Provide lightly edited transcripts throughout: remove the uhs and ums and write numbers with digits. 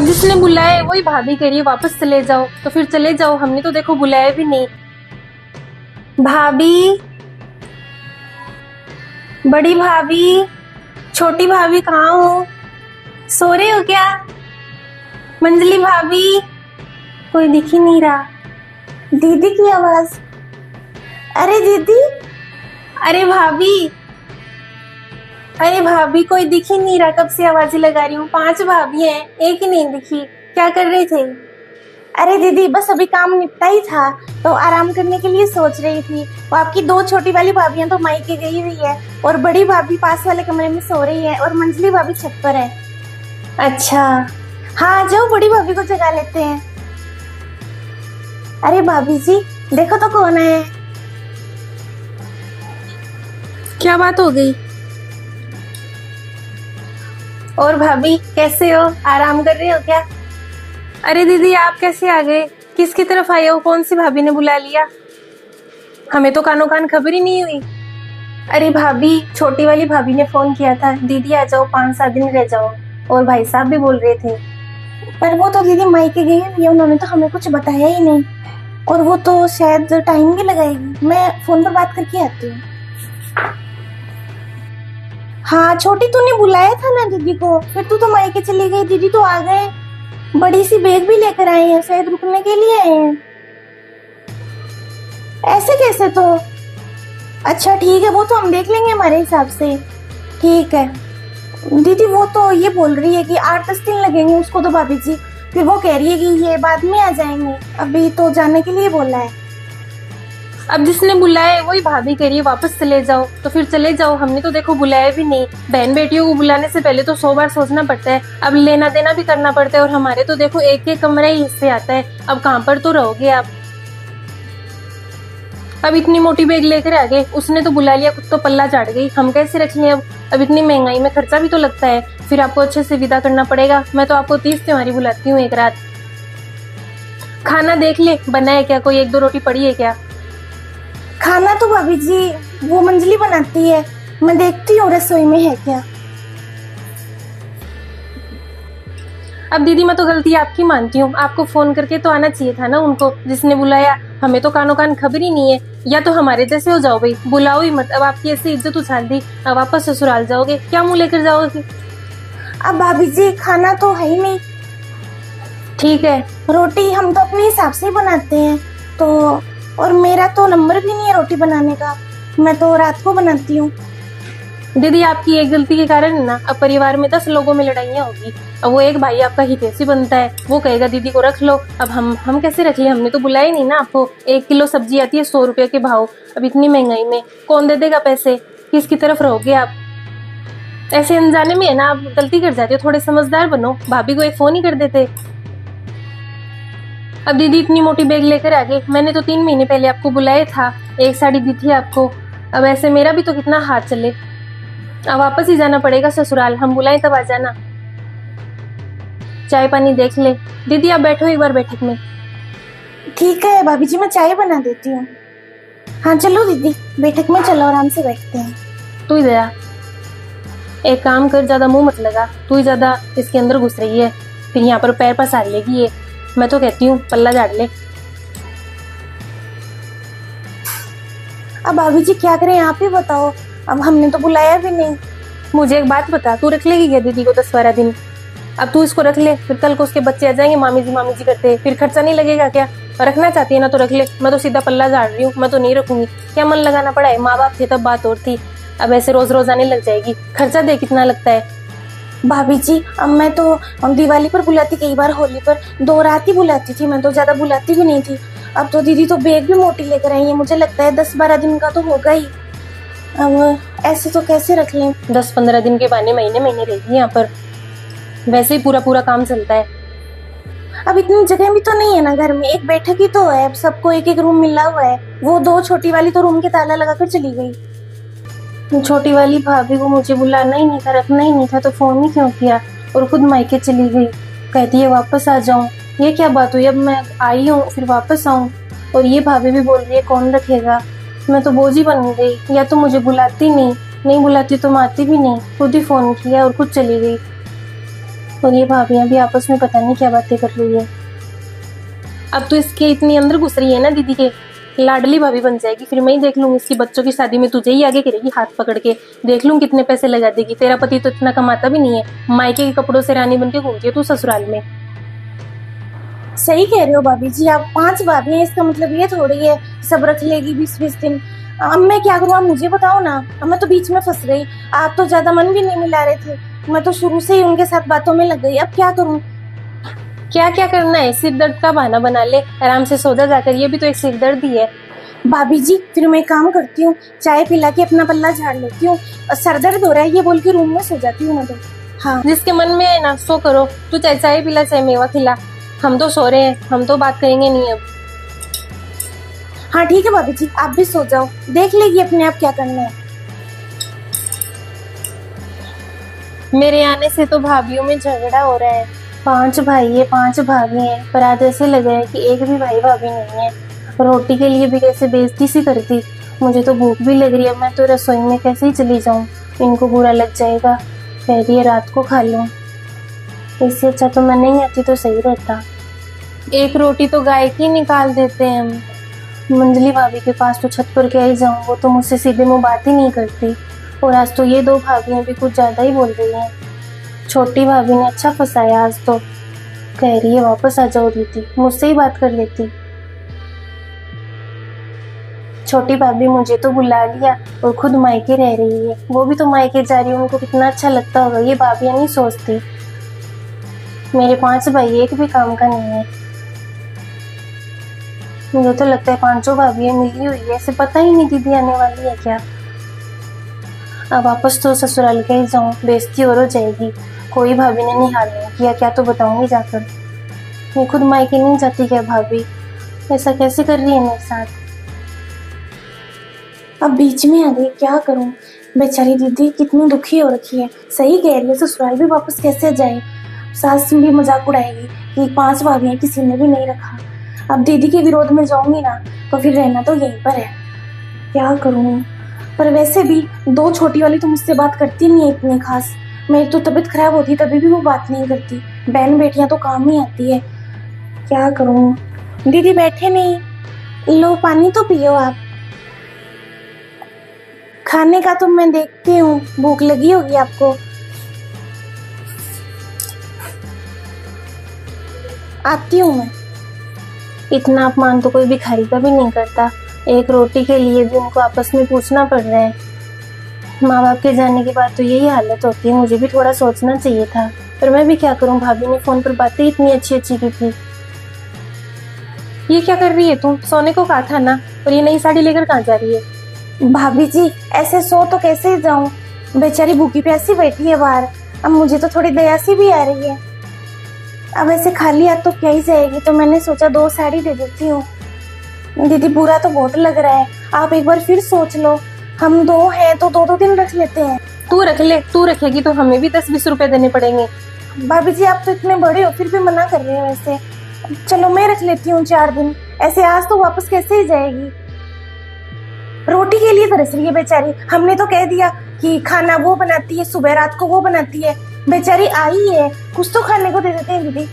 अब जिसने बुलाया है वही भाभी कह रही है वापस चले जाओ, तो फिर चले जाओ। हमने तो देखो बुलाया भी नहीं। भाभी, बड़ी भाभी, छोटी भाभी कहाँ हो? सो रहे हो क्या? मंजली भाभी, कोई दिख ही नहीं रहा। दीदी की आवाज। अरे दीदी, अरे भाभी, अरे भाभी कोई दिख ही नहीं रहा। कब से आवाजें लगा रही हूँ, 5 भाभी हैं, एक ही नहीं दिखी। क्या कर रहे थे? अरे दीदी बस अभी काम निपटा ही था तो आराम करने के लिए सोच रही थी। वो आपकी 2 छोटी वाली भाभियां तो मायके गई हुई है और बड़ी भाभी पास वाले कमरे में सो रही है और मंजली भाभी छत पर है। अच्छा, हाँ जाओ बड़ी भाभी को जगा लेते हैं। अरे भाभी जी देखो तो कौन है। क्या बात हो गई? और भाभी कैसे हो? आराम कर रहे हो क्या? अरे दीदी आप कैसे आ गए? किसकी तरफ आए हो? कौन सी भाभी ने बुला लिया? हमें तो कानो कान खबर ही नहीं हुई। अरे भाभी, छोटी वाली भाभी ने फोन किया था, दीदी आ जाओ 5-7 दिन रह जाओ। और भाई साहब भी बोल रहे थे। पर वो तो दीदी मायके गई हुई है, उन्होंने तो हमें कुछ बताया ही नहीं। और वो तो शायद टाइम भी लगाएगी। मैं फोन पर बात करके आती हूँ। हाँ छोटी तूने बुलाया था ना दीदी को, फिर तू तो मायके चली गई। दीदी तो आ गए, बड़ी सी बैग भी लेकर आए हैं, शायद रुकने के लिए आए हैं। ऐसे कैसे? तो अच्छा ठीक है, वो तो हम देख लेंगे हमारे हिसाब से। ठीक है दीदी, वो तो ये बोल रही है कि 8-10 दिन लगेंगे उसको तो भाभी जी। फिर वो कह रही है कि ये बाद में आ जाएंगे, अभी तो जाने के लिए बोला है। अब जिसने बुलाया है वही भाभी कह रही है वापस चले जाओ, तो फिर चले जाओ। हमने तो देखो बुलाया भी नहीं। बहन बेटियों को बुलाने से पहले तो 100 बार सोचना पड़ता है। अब लेना देना भी करना पड़ता है और हमारे तो देखो एक एक कमरा ही हिस्से आता है। अब कहाँ पर तो रहोगे आप? अब इतनी मोटी बैग लेकर आ गए, उसने तो बुला लिया, खुद तो पल्ला चाट गई। हम कैसे रख लें अब इतनी महंगाई में खर्चा भी तो लगता है। फिर आपको अच्छे से विदा करना पड़ेगा। मैं तो आपको 30 त्योहारी बुलाती हूँ एक रात। खाना देख ले बना है क्या, कोई 1-2 रोटी पड़ी है क्या? खाना तो भाभी जी वो मंजली बनाती है, मैं देखती हूँ रसोई में है क्या। अब दीदी मैं तो गलती आपकी मानती हूँ, आपको फोन करके तो आना चाहिए था ना उनको जिसने बुलाया। हमें तो कानो कान खबर ही नहीं है। या तो हमारे जैसे हो जाओ भाई, बुलाओ ही मत। अब आपकी ऐसी इज्जत उछाल दी, अब वापस ससुराल जाओगे, क्या मुंह लेकर जाओगे? अब भाभी जी खाना तो है ही नहीं। ठीक है, रोटी हम तो अपने हिसाब से ही बनाते हैं तो, और मेरा तो नंबर भी नहीं है रोटी बनाने का, मैं तो रात को बनाती हूँ। दीदी आपकी एक गलती के कारण है ना अब परिवार में 10 लोगों में लड़ाइयाँ होगी। अब वो एक भाई आपका हितैषी बनता है, वो कहेगा दीदी को रख लो। अब हम कैसे रख ले? हमने तो बुलाया नहीं ना आपको। 1 किलो सब्जी आती है 100 रुपए के भाव। अब इतनी महंगाई में कौन दे देगा पैसे? किसकी तरफ रहोगे आप? ऐसे अनजाने में है ना आप गलती कर जाते हो, थोड़े समझदार बनो। भाभी को एक फोन ही कर देते। अब दीदी इतनी मोटी बैग लेकर आ गई। मैंने तो 3 महीने पहले आपको बुलाया था, एक साड़ी दी थी आपको। अब ऐसे मेरा भी तो कितना हाथ चले। अब वापस ही जाना पड़ेगा ससुराल, हम बुलाए तब आ जाना। चाय पानी देख ले। दीदी आप बैठो एक बार बैठक में। ठीक है भाभी जी, मैं चाय बना देती हूँ। हाँ चलो दीदी बैठक में चलो, आराम से बैठते हैं। तू ही जरा एक काम कर, ज्यादा मुंह मत लगा। तू ही ज्यादा इसके अंदर घुस रही है, फिर यहाँ पर पैर पसार लेगी ये। मैं तो कहती हूँ पल्ला झाड़ ले। अब भाभी जी क्या करें आप ही बताओ, अब हमने तो बुलाया भी नहीं। मुझे एक बात बता, तू रख लेगी क्या दीदी को 10-12 दिन? अब तू इसको रख ले, फिर कल को उसके बच्चे आ जाएंगे मामी जी करते, फिर खर्चा नहीं लगेगा क्या? रखना चाहती है ना तो रख ले। मैं तो सीधा पल्ला झाड़ रही हूँ, मैं तो नहीं रखूंगी। क्या मन लगाना पड़ा है? माँ बाप थे तब बात और थी, अब ऐसे रोज रोज आने लग जाएगी। खर्चा दे कितना लगता है? भाभी जी अब मैं तो दिवाली पर बुलाती, कई बार होली पर 2 रात ही बुलाती थी, मैं तो ज्यादा बुलाती भी नहीं थी। अब तो दीदी तो बैग भी मोटी लेकर आई है, मुझे लगता है 10-12 दिन का तो होगा ही। अब ऐसे तो कैसे रख लें? 10-15 दिन के बहाने महीने रहेगी यहाँ पर, वैसे ही पूरा काम चलता है। अब इतनी जगह भी तो नहीं है ना घर में, एक बैठक ही तो है, अब सबको एक रूम मिला हुआ है। वो 2 छोटी वाली तो रूम के ताला लगाकर चली गई। छोटी वाली भाभी को मुझे बुलाना ही नहीं था, रखना ही नहीं था, तो फोन ही क्यों किया? और खुद मायके चली गई, कहती है वापस आ जाऊं। ये क्या बात हुई? अब मैं आई हूँ फिर वापस आऊं, और ये भाभी भी बोल रही है कौन रखेगा? मैं तो बोझ ही बन गई। या तो मुझे बुलाती नहीं बुलाती तो मैं आती भी नहीं, खुद ही फोन किया और खुद चली गई। और ये भाभियां भी आपस में पता नहीं क्या बातें कर रही है। अब तो इसके इतनी अंदर घुस रही है ना दीदी के, लाडली भाभी बन जाएगी। फिर मैं ही देख लूंगी इसकी बच्चों की शादी में तुझे ही आगे करेगी हाथ पकड़ के। देख लूं कितने पैसे लगा देगी। तेरा पति तो इतना कमाता भी नहीं है, मायके के कपड़ों से रानी बन के घूमती है तू ससुराल में। सही कह रहे हो भाभी जी, आप 5 भाभी हैं, इसका मतलब ये थोड़ी है सब रख लेगी 20-20 दिन। अब मैं क्या करूँ, आप मुझे बताओ ना। अब मैं तो बीच में फंस गई, आप तो ज्यादा मन भी नहीं मिला रहे थे, मैं तो शुरू से ही उनके साथ बातों में लग गई। अब क्या करूँ? क्या क्या करना है, सिर दर्द का बहाना बना ले, आराम से सो जा जाकर। ये भी तो एक सिर दर्द ही है। भाभी जी फिर मैं काम करती हूँ, चाय पिला के अपना पल्ला झाड़ लेती हूँ, सर दर्द हो रहा है ये बोल के रूम में सो जाती हूँ मैं तो। हाँ जिसके मन में है ना सो करो। तू चाहे चाय पिला चाहे मेवा खिला, हम तो सो रहे हैं, हम तो बात करेंगे नहीं अब। हाँ ठीक है भाभी जी, आप भी सो जाओ, देख लेगी अपने आप क्या करना है। मेरे आने से तो भाभीयों में झगड़ा हो रहा है। 5 भाई है 5 भाभी हैं, पर आज ऐसे लग रहा है कि एक भी भाई भाभी नहीं है। रोटी के लिए भी कैसे बेइज्जती सी करती। मुझे तो भूख भी लग रही है, मैं तो रसोई में कैसे ही चली जाऊं, इनको बुरा लग जाएगा। कह रही है रात को खा लूं, इससे अच्छा तो मैं नहीं आती तो सही रहता। एक रोटी तो गाय की निकाल देते हैं हम। मंजली भाभी के पास तो छत पर क्या ही जाऊं, वो तो मुझसे सीधे मुंह बात ही नहीं करती। और आज तो ये 2 भाभियां भी कुछ ज्यादा ही बोल रही हैं। छोटी भाभी ने अच्छा फंसाया आज तो, कह रही है वापस आ जाओ दीदी, मुझसे ही बात कर लेती। छोटी भाभी मुझे तो बुला लिया और खुद मायके रह रही है, वो भी तो मायके जा रही है, उनको कितना अच्छा लगता होगा। ये भाभियां नहीं सोचती। मेरे 5 भाई एक भी काम का नहीं है। मुझे तो लगता है 5 भाभियां मिली हुई है, ऐसे पता ही नहीं दीदी आने वाली है क्या। अब वापस तो ससुराल के ही जाऊं, बेइज्जती और हो जाएगी। कोई भाभी ने निहाल नहीं किया क्या तो बताऊंगी जाकर। मैं खुद मायके नहीं जाती क्या भाभी, ऐसा कैसे कर रही है मेरे साथ। अब बीच में आ गई, क्या करूं। बेचारी दीदी कितनी दुखी हो रखी है। सही कह रही है, ससुराल भी वापस कैसे जाए। सास भी मजाक उड़ाएगी कि 5 भाभी हैं किसी ने भी नहीं रखा। अब दीदी के विरोध में जाऊंगी ना तो फिर रहना तो यहीं पर है। क्या करूं, पर वैसे भी 2 छोटी वाली तो मुझसे बात करती नहीं है इतनी खास। मेरी तो तबीयत खराब होती तभी भी वो बात नहीं करती। बहन बेटियां तो काम ही आती है। क्या करूं। दीदी बैठे नहीं, लो पानी तो पियो आप। खाने का तो मैं देखती हूँ, भूख लगी होगी आपको। आती हूँ मैं। इतना अपमान तो कोई भिखारी का भी नहीं करता। एक रोटी के लिए भी उनको आपस में पूछना पड़ रहा है। माँ बाप के जाने के बाद तो यही हालत होती है। मुझे भी थोड़ा सोचना चाहिए था, पर मैं भी क्या करूँ, भाभी ने फोन पर बातें इतनी अच्छी अच्छी की थी। ये क्या कर रही है तुम, सोने को कहा था ना, और ये नई साड़ी लेकर कहाँ जा रही है। भाभी जी ऐसे सो तो कैसे जाऊं, बेचारी भूखी प्यासी बैठी है बाहर। अब मुझे तो थोड़ी दया सी भी आ रही है। अब ऐसे खाली हाथ तो क्या ही जाएगी, तो मैंने सोचा 2 साड़ी दे देती हूँ। दीदी बुरा तो बहुत लग रहा है, आप एक बार फिर सोच लो। हम 2 हैं तो 2-2 दिन रख लेते हैं। तू रख ले, तू रखेगी तो हमें भी 10-20 रुपए देने पड़ेंगे। भाभी जी आप तो इतने बड़े हो फिर भी मना कर रहे हो ऐसे। चलो मैं रख लेती हूँ 4 दिन। ऐसे आज तो वापस कैसे ही जाएगी। रोटी के लिए तरस रही है बेचारी। हमने तो कह दिया कि खाना वो बनाती है, सुबह रात को वो बनाती है। बेचारी आई है, कुछ तो खाने को दे देते हैं दीदी।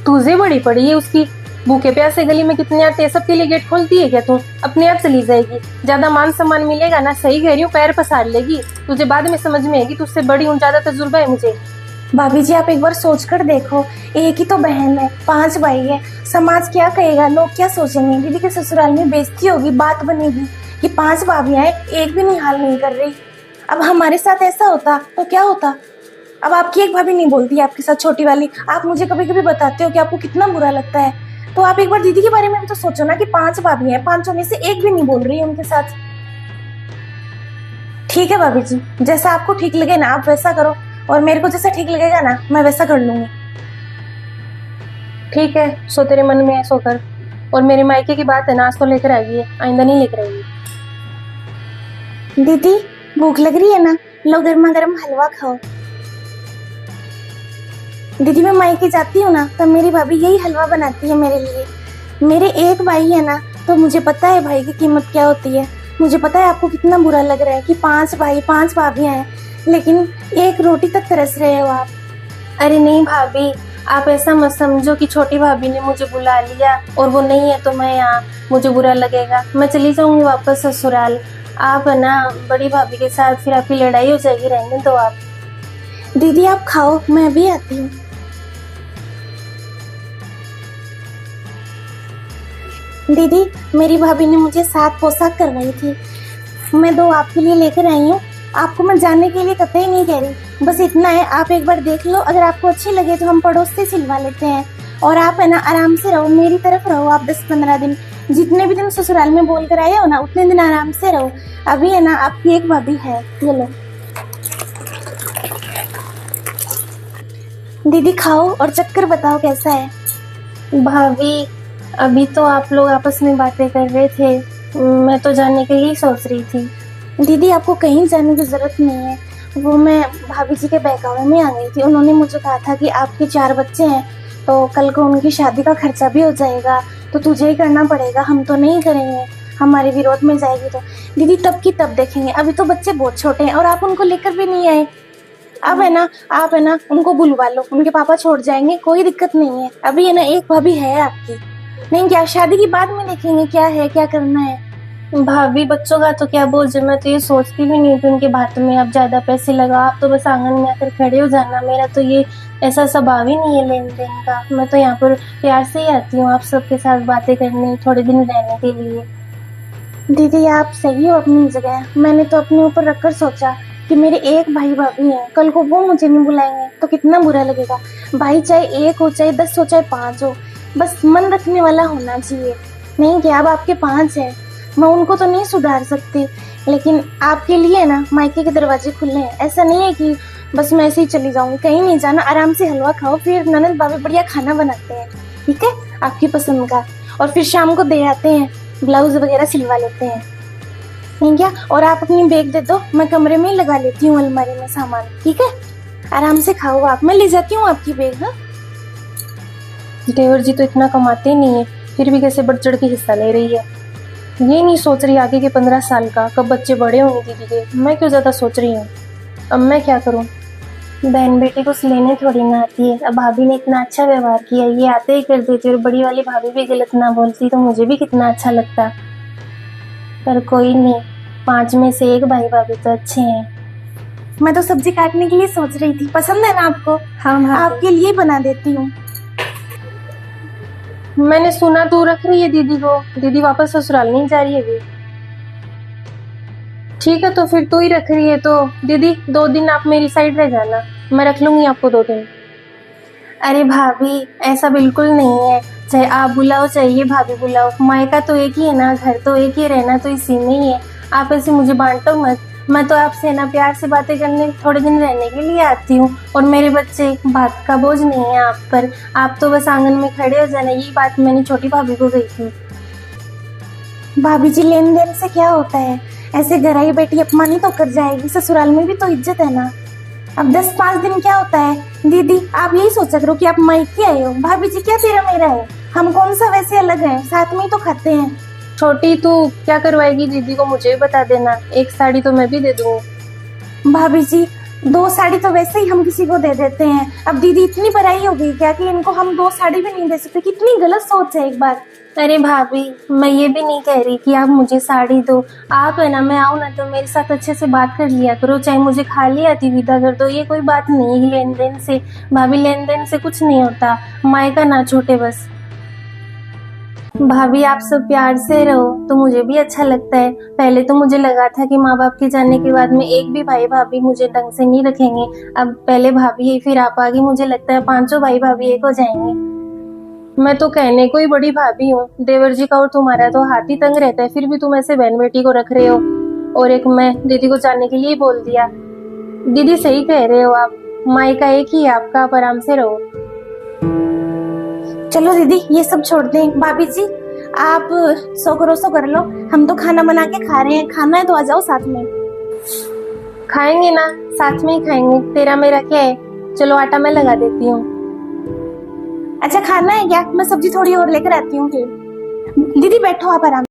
तुझे बड़ी पड़ी है उसकी। भूखे प्यासे गली में कितने आते हैं, सबके लिए गेट खोलती है क्या तू। अपने आप चली जाएगी, ज्यादा मान सम्मान मिलेगा ना, सही कह रही हूँ, पैर पसार लेगी। तुझे बाद में समझ में आएगी, तुझसे बड़ी हूँ, ज्यादा तजुर्बा है मुझे। भाभी जी आप एक बार सोच कर देखो, एक ही तो बहन है, 5 भाई है। समाज क्या कहेगा, लोग क्या सोचेंगे। दीदी के ससुराल में बेइज्जती होगी, बात बनेगी कि 5 भाभियां हैं, एक भी निहाल नहीं कर रही। अब हमारे साथ ऐसा होता तो क्या होता। अब आपकी एक भाभी नहीं बोलती आपके साथ, छोटी वाली। आप मुझे कभी कभी बताते हो कि आपको कितना बुरा लगता है, तो आप एक बार दीदी के बारे में भी तो सोचो ना कि 5 भाभी हैं, 5 में से एक भी नहीं बोल रही है उनके साथ। ठीक है भाभी जी, जैसा आपको ठीक लगे ना आप वैसा करो, और मेरे को जैसा ठीक लगेगा ना मैं वैसा कर लूंगी। ठीक है, सो तेरे मन में है सो कर। और मेरे मायके की बात है ना, आज तो लेकर आई है, आइंदा नहीं लेकर आएगी। दीदी भूख लग रही है ना, लो गर्मा गर्म हलवा खाओ। दीदी मैं मायके जाती हूँ ना तो मेरी भाभी यही हलवा बनाती है मेरे लिए। मेरे एक भाई है ना, तो मुझे पता है भाई की कीमत क्या होती है। मुझे पता है आपको कितना बुरा लग रहा है कि 5 भाई 5 भाभियां हैं, लेकिन एक रोटी तक तरस रहे हो आप। अरे नहीं भाभी, आप ऐसा मत समझो कि छोटी भाभी ने मुझे बुला लिया और वो नहीं है तो मैं यहाँ, मुझे बुरा लगेगा। मैं चली जाऊंगी वापस ससुराल। आप है ना बड़ी भाभी के साथ फिर आपकी लड़ाई हो जाएगी, रहने दो आप। दीदी आप खाओ, मैं भी आती हूँ। दीदी मेरी भाभी ने मुझे 7 पोशाक करवाई थी, मैं 2 आपके लिए लेकर आई हूँ। आपको मैं जानने के लिए कतई नहीं कह रही, बस इतना है, आप एक बार देख लो, अगर आपको अच्छी लगे तो हम पड़ोस से सिलवा लेते हैं। और आप है ना आराम से रहो, मेरी तरफ रहो आप 10-15 दिन, जितने भी दिन ससुराल में बोल कर आए हो ना उतने दिन आराम से रहो। अभी है ना आपकी एक भाभी है, ये लो। दीदी खाओ और चक्कर बताओ कैसा है। भाभी अभी तो आप लोग आपस में बातें कर रहे थे, मैं तो जाने के ही सोच रही थी। दीदी आपको कहीं जाने की जरूरत नहीं है, वो मैं भाभी जी के बहकावे में आ गई थी। उन्होंने मुझे कहा था कि आपके 4 बच्चे हैं तो कल को उनकी शादी का खर्चा भी हो जाएगा, तो तुझे ही करना पड़ेगा, हम तो नहीं करेंगे, हमारे विरोध में जाएगी तो। दीदी तब की तब देखेंगे, अभी तो बच्चे बहुत छोटे हैं और आप उनको लेकर भी नहीं आए। अब है ना आप है ना उनको बुलवा लो, उनके पापा छोड़ जाएंगे, कोई दिक्कत नहीं है। अभी है ना एक भाभी है आपकी, नहीं क्या शादी की बाद में देखेंगे क्या है क्या करना है। भाभी बच्चों का तो क्या बोझ है, मैं तो ये सोचती भी नहीं थी उनके बातों में आप ज्यादा पैसे लगाओ, आप तो बस आंगन में आकर खड़े हो जाना। मेरा तो ये ऐसा स्वभाव ही नहीं है लेन देन का, मैं तो यहाँ पर प्यार से ही आती हूँ आप सबके साथ बातें करने, थोड़े दिन रहने के लिए। दीदी आप सही हो अपनी जगह, मैंने तो अपने ऊपर रखकर सोचा कि मेरे एक भाई भाभी हैं, कल को वो मुझे नहीं बुलाएंगे तो कितना बुरा लगेगा। भाई चाहे 1 हो, चाहे 10 हो, चाहे 5 हो, बस मन रखने वाला होना चाहिए। नहीं क्या अब आपके 5 हैं, मैं उनको तो नहीं सुधार सकती, लेकिन आपके लिए ना मायके के दरवाजे खुले हैं। ऐसा नहीं है कि बस मैं ऐसे ही चली जाऊंगी, कहीं नहीं जाना, आराम से हलवा खाओ, फिर ननद भाभी बढ़िया खाना बनाते हैं, ठीक है, आपकी पसंद का, और फिर शाम को दे आते हैं, ब्लाउज वगैरह सिलवा लेते हैं, नहीं क्या। और आप अपनी बैग दे दो, मैं कमरे में ही लगा लेती हूँ अलमारी में सामान, ठीक है, आराम से खाओ आप, मैं ले जाती हूँ आपकी बैग। हाँ देवर जी तो इतना कमाते ही नहीं है, फिर भी कैसे बढ़ चढ़ के हिस्सा ले रही है। ये नहीं सोच रही आगे के 15 साल का, कब बच्चे बड़े होंगे दीदी के, मैं क्यों ज्यादा सोच रही हूँ। अब मैं क्या करूँ, बहन बेटी को लेने थोड़ी ना आती है। अब भाभी ने इतना अच्छा व्यवहार किया, ये आते ही कर देती और बड़ी वाली भाभी भी गलत ना बोलती तो मुझे भी कितना अच्छा लगता। पर कोई नहीं, 5 में से 1 भाई भाभी तो अच्छे हैं। मैं तो सब्जी काटने के लिए सोच रही थी, पसंद है ना आपको? हाँ भाभी, आपके लिए बना देती हूँ। मैंने सुना तू रख रही है दीदी को, दीदी वापस ससुराल नहीं जा रही है अभी। ठीक है तो फिर तू ही रख रही है तो दीदी 2 दिन आप मेरी साइड रह जाना, मैं रख लूंगी आपको 2 दिन। अरे भाभी ऐसा बिल्कुल नहीं है, चाहे आप बुलाओ चाहे ये भाभी बुलाओ, मायका तो एक ही है ना, घर तो एक ही, रहना तो इसी में ही है। आप ऐसे मुझे बांटो मत, मैं तो आपसे ना प्यार से बातें करने, थोड़े दिन रहने के लिए आती हूँ, और मेरे बच्चे बात का बोझ नहीं है आप पर, आप तो बस आंगन में खड़े हो जाना। यही बात मैंने छोटी भाभी को कही थी। भाभी जी लेन देन से क्या होता है, ऐसे घराई बेटी अपमानित तो कर जाएगी, ससुराल में भी तो इज्जत है ना। अब 10-5 दिन क्या होता है दीदी, आप यही सोचा करो कि आप मायके आए हो, भाभी जी क्या तेरा मेरा है, हम कौन सा वैसे अलग हैं, साथ में ही तो खाते हैं। छोटी तू क्या करवाएगी दीदी को मुझे भी बता देना, 1 साड़ी तो मैं भी दे दूंगी। भाभी जी 2 साड़ी तो वैसे ही हम किसी को दे देते हैं, अब दीदी इतनी बड़ाई हो गई क्या कि इनको हम 2 साड़ी भी नहीं दे सकते, कितनी गलत सोच है एक बार। अरे भाभी मैं ये भी नहीं कह रही कि आप मुझे साड़ी दो, आप है ना मैं आऊँ ना तो मेरे साथ अच्छे से बात कर लिया करो, चाहे मुझे खाली आती विदा कर दो, ये कोई बात नहीं है लेन देन से। भाभी लेन देन से कुछ नहीं होता, मायका ना छूटे बस। भाभी आप सब प्यार से रहो तो मुझे भी अच्छा लगता है। पहले तो मुझे लगा था कि माँ बाप के जाने के बाद में एक भी भाई भाभी मुझे ढंग से नहीं रखेंगे, अब पहले भाभी है फिर आप आगे, मुझे लगता है 5 भाई भाभी एक हो जाएंगे। मैं तो कहने को ही बड़ी भाभी हूँ, देवर जी का और तुम्हारा तो हाथ ही तंग रहता है, फिर भी तुम ऐसे बहन बेटी को रख रहे हो। और एक मैं दीदी को जाने के लिए बोल दिया। दीदी सही कह रहे हो आप, मायका एक ही है आपका, आप आराम से रहो। चलो दीदी ये सब छोड़ दें, भाभी जी आप सो कर लो, हम तो खाना बना के खा रहे हैं, खाना है तो आ जाओ साथ में। खाएंगे ना, साथ में ही खाएंगे, तेरा मेरा क्या है। चलो आटा मैं लगा देती हूँ। अच्छा खाना है क्या, मैं सब्जी थोड़ी और लेकर आती हूँ फिर। दीदी बैठो आप आराम